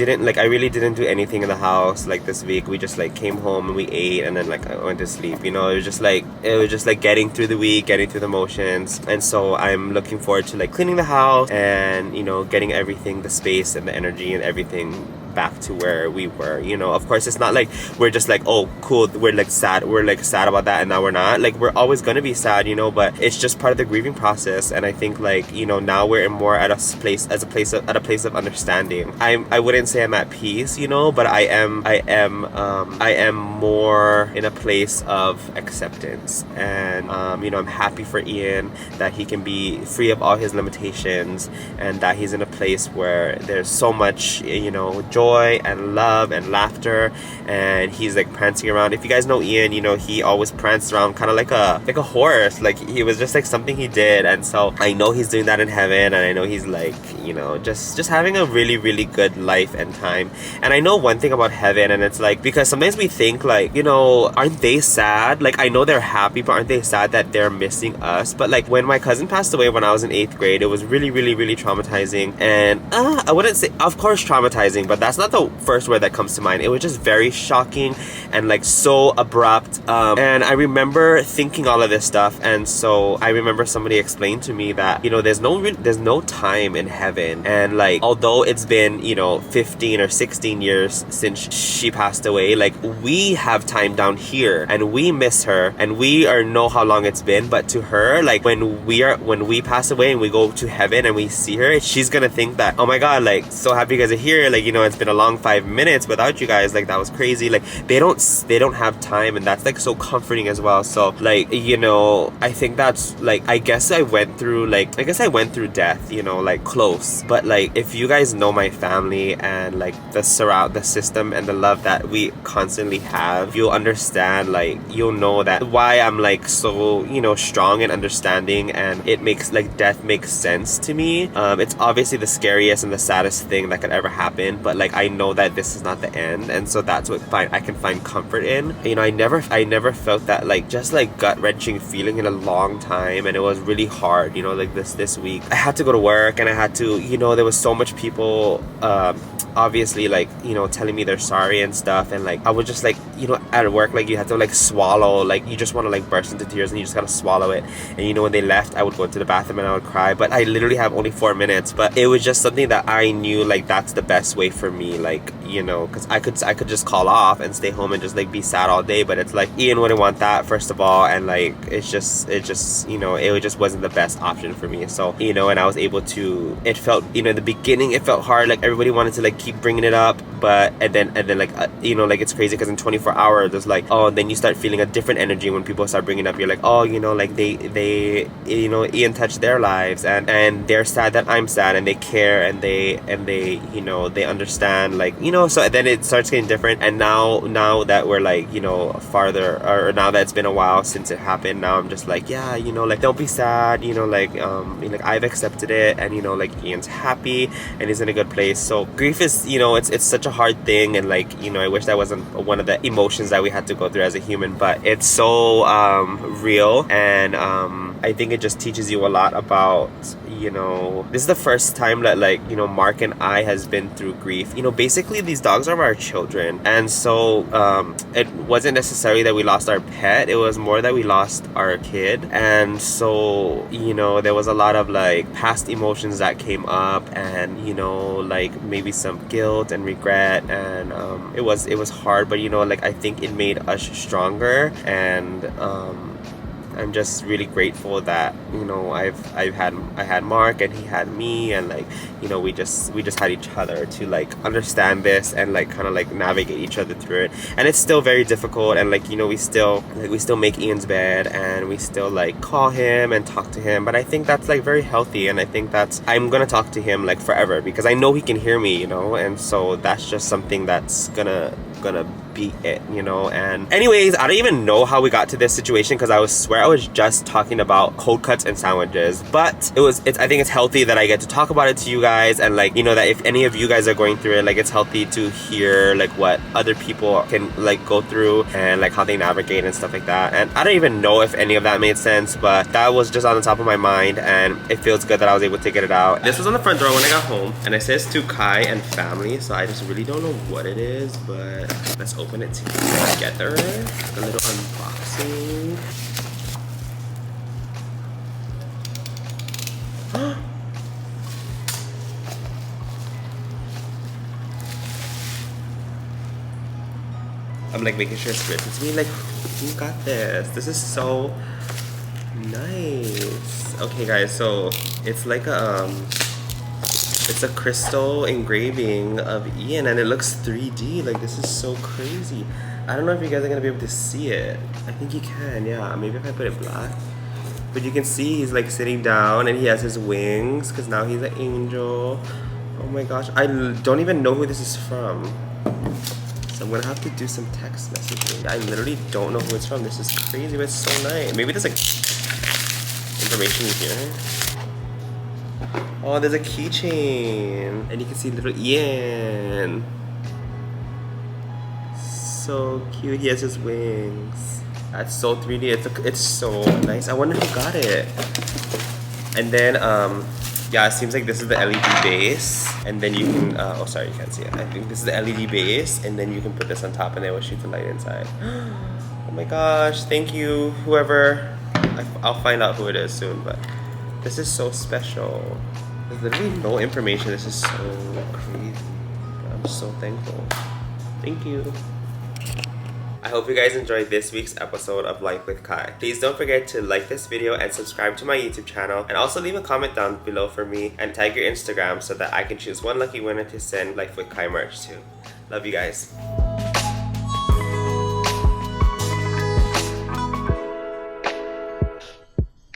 [SPEAKER 1] really didn't do anything in the house like this week. We just like came home and we ate, and then like I went to sleep. You know, it was just like getting through the week, getting through the motions. And so I'm looking forward to like cleaning the house and, you know, getting everything, the space and the energy and everything back to where we were. You know, of course it's not like we're just like, oh cool, we're like sad about that and now we're not. Like we're always gonna be sad, you know, but it's just part of the grieving process. And I think like, you know, now we're more at a place of understanding. I wouldn't say I'm at peace, you know, but I am more in a place of acceptance. And you know, I'm happy for Ian that he can be free of all his limitations, and that he's in a place where there's so much, you know, joy and love and laughter, and he's like prancing around. If you guys know Ian, you know he always pranced around kind of like a horse. Like he was just like something he did. And so I know he's doing that in heaven, and I know he's like, you know, just having a really, really good life and time. And I know one thing about heaven, and it's like, because sometimes we think like, you know, aren't they sad? Like I know they're happy, but aren't they sad that they're missing us? But like when my cousin passed away when I was in 8th grade, it was really, really, really traumatizing. And I wouldn't say, of course traumatizing, but that's not the first word that comes to mind. It was just very shocking and like so abrupt. And I remember thinking all of this stuff. And so I remember somebody explained to me that, you know, there's no time in heaven. And like, although it's been, you know, 15 or 16 years since she passed away, like we have time down here and we miss her and we know how long it's been. But to her, like when we pass away and we go to heaven and we see her, she's gonna think that, oh my god, like so happy you guys are here, like, you know, it's been a long 5 minutes without you guys, like that was crazy. Like they don't have time, and that's like so comforting as well. So like, you know, I think that's like, I guess I went through death, you know, like close. But like if you guys know my family and like the system and the love that we constantly have, you'll understand, like you'll know that why I'm like so, you know, strong and understanding, and it makes like death makes sense to me. It's obviously the scariest and the saddest thing that could ever happen, but like I know that this is not the end, and so that's what I can find comfort in. You know, I never felt that like just like gut-wrenching feeling in a long time, and it was really hard. You know, like this week I had to go to work, and I had to, you know, there was so much people obviously like, you know, telling me they're sorry and stuff, and like I was just like, you know, at work, like you have to like swallow, like you just want to like burst into tears and you just gotta swallow it. And you know, when they left, I would go to the bathroom and I would cry, but I literally have only 4 minutes. But it was just something that I knew like that's the best way for me, like, you know, because I could just call off and stay home and just like be sad all day. But it's like Ian wouldn't want that, first of all, and like it just you know, it just wasn't the best option for me. So, you know, and I was able to, it felt, you know, in the beginning it felt hard, like everybody wanted to like keep bringing it up, but and then like you know, like it's crazy because in 24 hours there's like, oh, then you start feeling a different energy when people start bringing it up. You're like, oh, you know, like they you know, Ian touched their lives, and they're sad that I'm sad, and they care, and they you know, they understand, like, you know. So then it starts getting different. And now that we're like, you know, farther, or now that it's been a while since it happened, now I'm just like, yeah, you know, like don't be sad, you know, like I've accepted it, and you know, like Ian's happy and he's in a good place. So grief is, you know, it's such a hard thing, and like, you know, I wish that wasn't one of the emotions that we had to go through as a human, but it's so real. And I think it just teaches you a lot about, you know, this is the first time that like, you know, Mark and I has been through grief. You know, basically these dogs are our children, and so it wasn't necessarily that we lost our pet, it was more that we lost our kid. And so, you know, there was a lot of like past emotions that came up, and you know, like maybe some guilt and regret, and it was hard, but you know, like I think it made us stronger. And I'm just really grateful that, you know, I had Mark and he had me, and like, you know, we just had each other to like understand this and like kind of like navigate each other through it. And it's still very difficult, and like, you know, we still make Ian's bed, and we still like call him and talk to him, but I think that's like very healthy. And I think I'm gonna talk to him like forever, because I know he can hear me, you know. And so that's just something that's gonna be it, you know? And anyways, I don't even know how we got to this situation because I swear I was just talking about cold cuts and sandwiches. But I think it's healthy that I get to talk about it to you guys, and like, you know, that if any of you guys are going through it, like it's healthy to hear like what other people can like go through and like how they navigate and stuff like that. And I don't even know if any of that made sense, but that was just on the top of my mind, and it feels good that I was able to get it out. This was on the front door when I got home, and it says to Kai and family, so I just really don't know what it is, but let's open it together. A little unboxing. I'm like making sure it's written to me, like, who got this? This is so nice. Okay guys, so it's like it's a crystal engraving of Ian, and it looks 3D. Like, this is so crazy. I don't know if you guys are gonna be able to see it. I think you can, yeah. Maybe if I put it black. But you can see he's like sitting down and he has his wings because now he's an angel. Oh my gosh, I don't even know who this is from. So I'm gonna have to do some text messaging. I literally don't know who it's from. This is crazy, but it's so nice. Maybe there's like information here. Oh, there's a keychain. And you can see little Ian. So cute, he has his wings. That's so 3D, it's so nice. I wonder who got it. And then, yeah, it seems like this is the LED base. And then you can, oh sorry, you can't see it. I think this is the LED base, and then you can put this on top and it will shoot the light inside. Oh my gosh, thank you, whoever. I'll find out who it is soon, but this is so special. There's literally no information. This is so crazy. I'm so thankful. Thank you. I hope you guys enjoyed this week's episode of Life with Kai. Please don't forget to like this video and subscribe to my YouTube channel, and also leave a comment down below for me and tag your Instagram so that I can choose one lucky winner to send Life with Kai merch to. Love you guys.